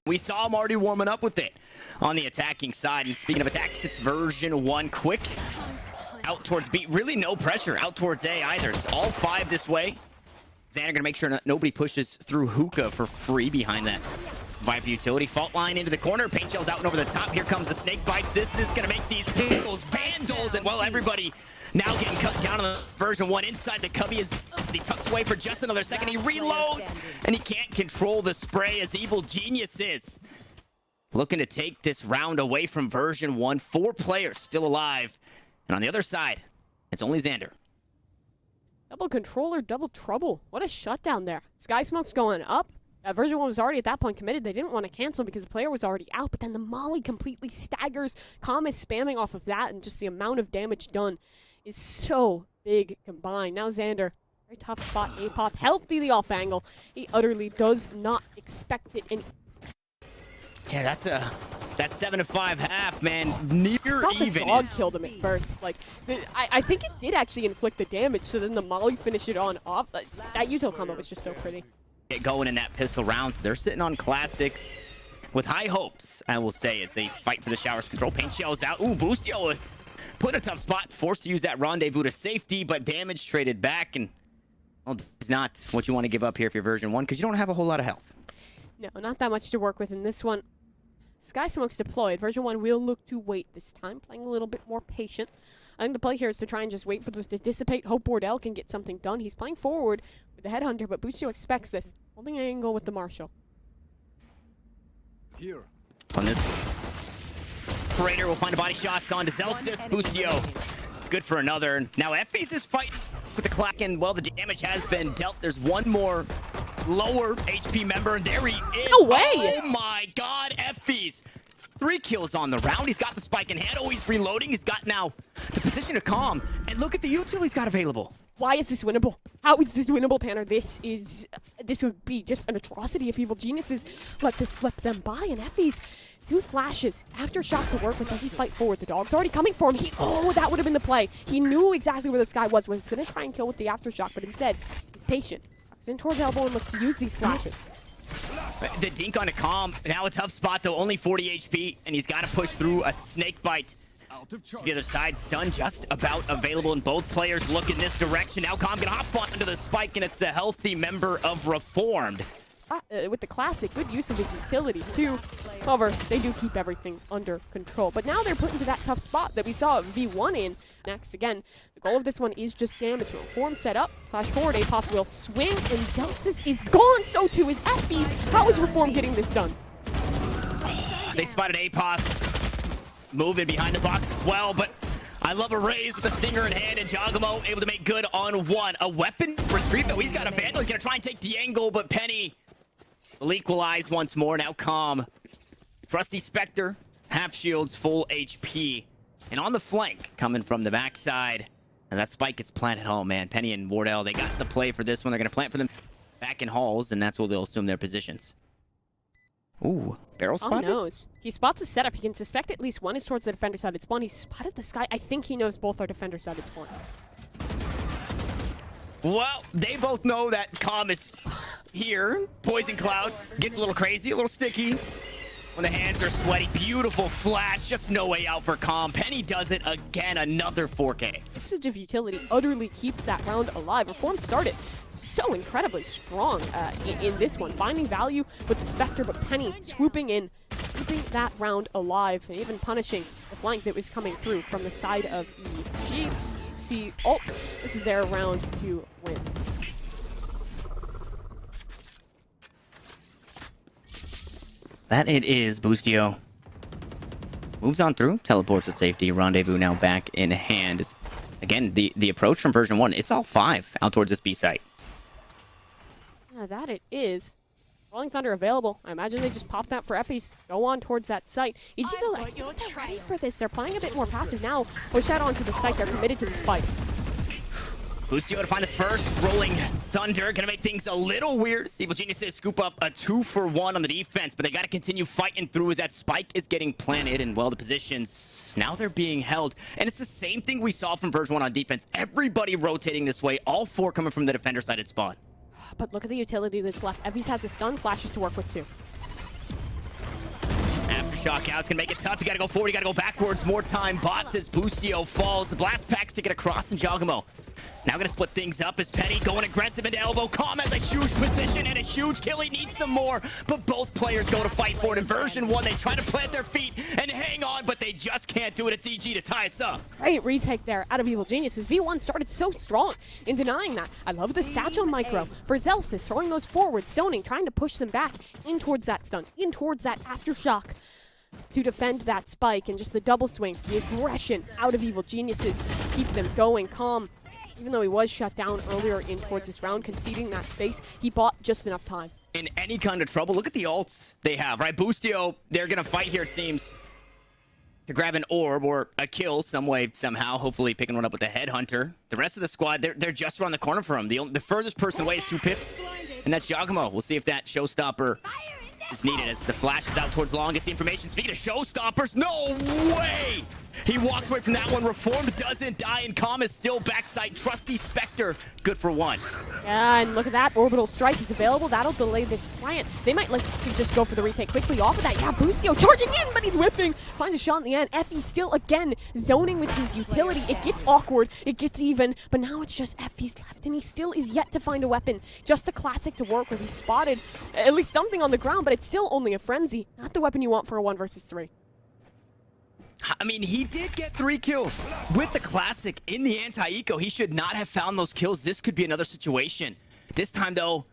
We saw him already warming up with it on the attacking side. And speaking of attacks, it's version 1 quick out towards B. Really no pressure out towards A either. It's all 5 this way. Xander gonna make sure nobody pushes through hookah for free behind that Viper utility. Fault line into the corner. Paint shells out and over the top. Here comes the snake bites. This is gonna make these vandals. And well, everybody now getting cut down on the version 1 inside the cubby as he tucks away for just another second. He reloads and he can't control the spray as Evil Genius is looking to take this round away from version 1. 4 players still alive. And on the other side, it's only Xander. Double controller, double trouble. What a shutdown there. Sky Smoke's going up. Version 1 was already at that point committed. They didn't want to cancel because the player was already out, but then the molly completely staggers. Calm is spamming off of that, and just the amount of damage done is so big combined. Now Xander, very tough spot. A-pop, healthy the off angle. He utterly does not expect it. And yeah, that's 7-5 half, man. Near even. The dog killed him at first. Like, I think it did actually inflict the damage, so then the molly finished it on off. That util combo was just so pretty. Get going in that pistol rounds. They're sitting on classics with high hopes, I will say, as they fight for the showers control. Paint shells out. Ooh, Boostio put in a tough spot, forced to use that rendezvous to safety, but damage traded back, and well, it's not what you want to give up here if you're version 1, because you don't have a whole lot of health. No, not that much to work with in this one. Sky Smoke's deployed. Version 1 will look to wait this time, playing a little bit more patient. I think the play here is to try and just wait for those to dissipate. Hope Bordell can get something done. He's playing forward with the Headhunter, but Boostio expects this. Holding an angle with the Marshall. Here. On this, Praetor will find a body shot on to Zelsis. Boostio, good for another. Now Effie's is fighting with the Clack, and well, the damage has been dealt. There's one more lower HP member, and there he is. No way! Oh my god, Effie's. 3 kills on the round. He's got the spike in hand. Oh, he's reloading. He's got now the position to calm. And look at the util he's got available. Why is this winnable? How is this winnable, Tanner? This would be just an atrocity if Evil Geniuses let this slip them by. And Effie's 2 flashes. Aftershock to work with. Does he fight forward? The dog's already coming for him. Oh, that would have been the play. He knew exactly where this guy was when he's going to try and kill with the Aftershock, but instead, he's patient. Tucks in towards elbow and looks to use these flashes. The dink on a calm. Now a tough spot, though. Only 40 HP, and he's got to push through a snake bite. To the other side, stun just about available, and both players look in this direction. Now Calm gonna hop onto the spike, and it's the healthy member of Reformed. With the classic, good use of his utility too. However, they do keep everything under control. But now they're put into that tough spot that we saw V1 in. Next, again, the goal of this one is just damage. Reform set up, flash forward, A-pop will swing, and Zelsis is gone. So too is Effie's. How is Reform getting this done? They spotted A-pop. Moving behind the box as well, but I love a raise with a stinger in hand, and Jagamo able to make good on 1. A weapon retrieve, though. He's got a Vandal. He's going to try and take the angle, but Penny will equalize once more. Now Calm. Trusty Spectre, half shields, full HP. And on the flank, coming from the backside, and that spike gets planted. Oh, man. Penny and Wardell, they got the play for this one. They're going to plant for them back in halls, and that's where they'll assume their positions. Ooh, barrel spotted? Oh, knows. He spots a setup. He can suspect at least one is towards the defender side. It's spawn. He spotted the Sky. I think he knows both are defender side. It's spawn. Well, they both know that Calm is here. Poison Cloud gets a little crazy, a little sticky. When the hands are sweaty, beautiful flash. Just no way out for Calm. Penny does it again, another 4K. Usage of utility utterly keeps that round alive. Reform started so incredibly strong in this one, finding value with the Spectre, but Penny swooping in, keeping that round alive, and even punishing the flank that was coming through from the side of EG. See ult. This is their round to win. That it is. Boostio moves on through, teleports to safety. Rendezvous now back in hand. Again, the approach from version 1, it's all 5 out towards this B site. Yeah, that it is. Rolling Thunder available. I imagine they just pop that for Effie's. Go on towards that site. EG, I think they're ready for this. They're playing a bit more passive now. Push out onto the site. They're committed to this fight. Boostio to find the first. Rolling Thunder. Gonna make things a little weird. Evil Geniuses scoop up a 2-for-1 on the defense, but they gotta continue fighting through as that spike is getting planted. And, well, the positions, now they're being held. And it's the same thing we saw from version 1 on defense. Everybody rotating this way. All 4 coming from the defender side at spawn. But look at the utility that's left. Evvies has a stun, flashes to work with too. Aftershock out. It's gonna make it tough. You gotta go forward. You gotta go backwards. More time. Bot as Boostio falls. The blast packs to get across, and Giacomo now gonna split things up as Penny going aggressive into elbow. Calm has a huge position and a huge kill. He needs some more, but both players go to fight for it. In version 1, they try to plant their feet and hang on, but they just can't do it. It's EG to tie us up. Great retake there out of Evil Geniuses. V1 started so strong in denying that. I love the satchel micro for Zelsis, throwing those forward, zoning, trying to push them back in towards that stun, in towards that aftershock to defend that spike, and just the double swing, the aggression out of Evil Geniuses, keep them going. Calm, even though he was shut down earlier in towards this round, conceding that space, he bought just enough time. In any kind of trouble, look at the ults they have, right? Boostio, they're gonna fight here, it seems, to grab an orb or a kill some way, somehow, hopefully picking one up with the headhunter. The rest of the squad, they're just around the corner for him. The furthest person away is 2 pips, and that's Giacomo. We'll see if that showstopper is needed as the flash is out towards long. Gets the information. Speaking of showstoppers, no way! He walks away from that one. Reform doesn't die, and Calm is still backside. Trusty Spectre, good for 1. Yeah, and look at that. Orbital Strike is available. That'll delay this plant. They might like to just go for the retake quickly off of that. Yeah, Boostio charging in, but he's whipping. Finds a shot in the end. Effie still, again, zoning with his utility. It gets awkward. It gets even, but now it's just Effie's left, and he still is yet to find a weapon. Just a classic to work with. He's spotted at least something on the ground, but it's still only a frenzy. Not the weapon you want for a 1 versus 3. I mean, he did get 3 kills with the classic in the anti-eco. He should not have found those kills. This could be another situation. This time, though,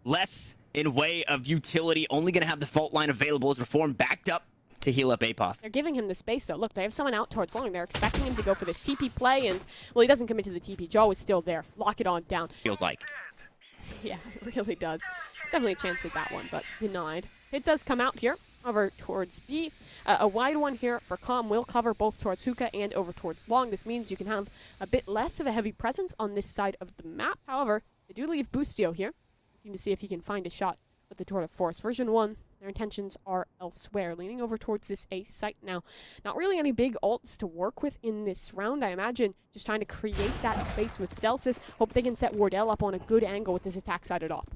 less in way of utility. Only going to have the fault line available as Reform backed up to heal up Apoth. They're giving him the space, though. Look, they have someone out towards long. They're expecting him to go for this TP play, and, well, he doesn't commit to the TP. Joe is still there. Lock it on down. Feels like. Yeah, it really does. There's definitely a chance at that one, but denied. It does come out here. Over towards B. A wide one here for Calm will cover both towards Hookah and over towards Long. This means you can have a bit less of a heavy presence on this side of the map. However, they do leave Boostio here, looking to see if he can find a shot with the Tour de Force. Version 1, their intentions are elsewhere, leaning over towards this A site now. Not really any big ults to work with in this round, I imagine. Just trying to create that space with Zelsis. Hope they can set Wardell up on a good angle with this attack sided up.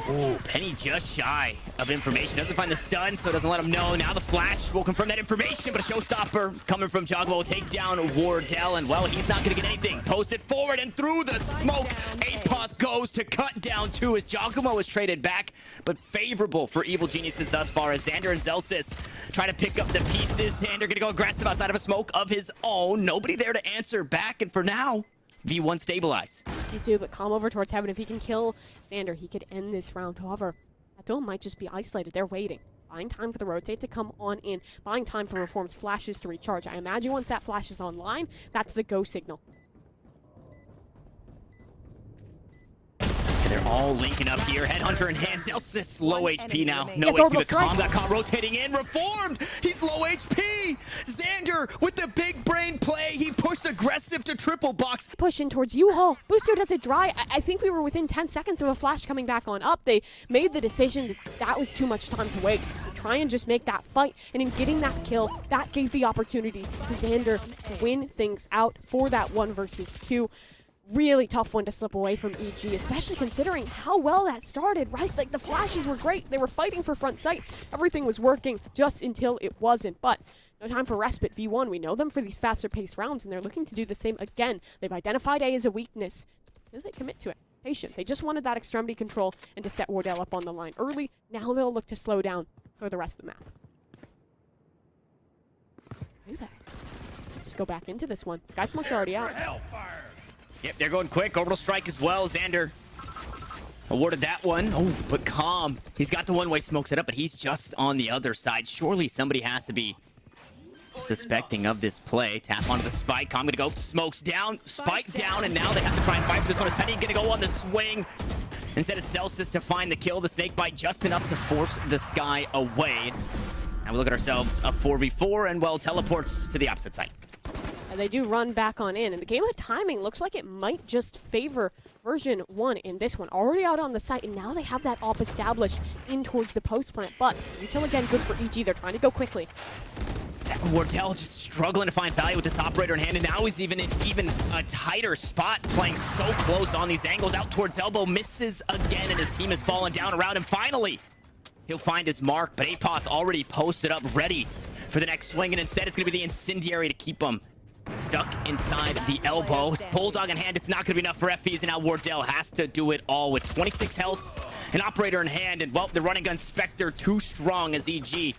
Ooh, Penny just shy of information. Doesn't find the stun, so doesn't let him know. Now the flash will confirm that information, but a showstopper coming from Giacomo will take down Wardell, and, well, he's not going to get anything. Post it forward, and through the smoke, Apoth goes to cut down 2 as Giacomo is traded back, but favorable for Evil Geniuses thus far as Xander and Zelsis try to pick up the pieces. Xander going to go aggressive outside of a smoke of his own. Nobody there to answer back, and for now, V1 stabilized. He do, but Calm over towards Heaven. If he can kill Xander, he could end this round. However, that dome might just be isolated. They're waiting. Buying time for the rotate to come on in. Buying time for Reform's flashes to recharge. I imagine once that flash is online, that's the go signal. They're all linking up here. Headhunter in hand. Zelsis low HP now. No Yes, HP, but Calm got caught rotating in. Reformed! He's low HP! Xander with the big brain play. He pushed aggressive to triple box. Push in towards U-Haul. Booster does it dry. I think we were within 10 seconds of a flash coming back on up. They made the decision that was too much time to wait. So try and just make that fight. And in getting that kill, that gave the opportunity to Xander to win things out for that 1 versus 2. Really tough one to slip away from EG, especially considering how well that started, right? Like, the flashes were great. They were fighting for front sight. Everything was working just until it wasn't. But no time for respite. V1, we know them for these faster paced rounds, and they're looking to do the same again. They've identified A as a weakness. Will they commit to it? Patient. They just wanted that extremity control and to set Wardell up on the line early. Now they'll look to slow down for the rest of the map. Do that. Just go back into this one. Sky Smoke's already out. Yep, they're going quick. Orbital strike as well. Xander awarded that one. Oh, but Calm. He's got the one-way smoke set up, but he's just on the other side. Surely somebody has to be suspecting of this play. Tap onto the spike. Calm gonna go. Smokes down. Spike down, and now they have to try and fight for this one. Is Penny gonna go on the swing? Instead, it's Zelsis to find the kill. The snake bite just enough to force the sky away. And we look at ourselves a 4v4, and, well, teleports to the opposite side. And they do run back on in. And the game of timing looks like it might just favor version 1 in this one. Already out on the site, and now they have that op established in towards the post plant. But util again, good for EG. They're trying to go quickly. Wardell just struggling to find value with this operator in hand, and now he's even in a tighter spot, playing so close on these angles. Out towards elbow, misses again, and his team has fallen down around him. Finally, he'll find his mark, but Apoth already posted up, ready for the next swing, and instead it's going to be the incendiary to keep him stuck inside the elbow. Bulldog in hand, it's not going to be enough for FPs, and now Wardell has to do it all with 26 health, an operator in hand, and well, the running gun Spectre too strong as EG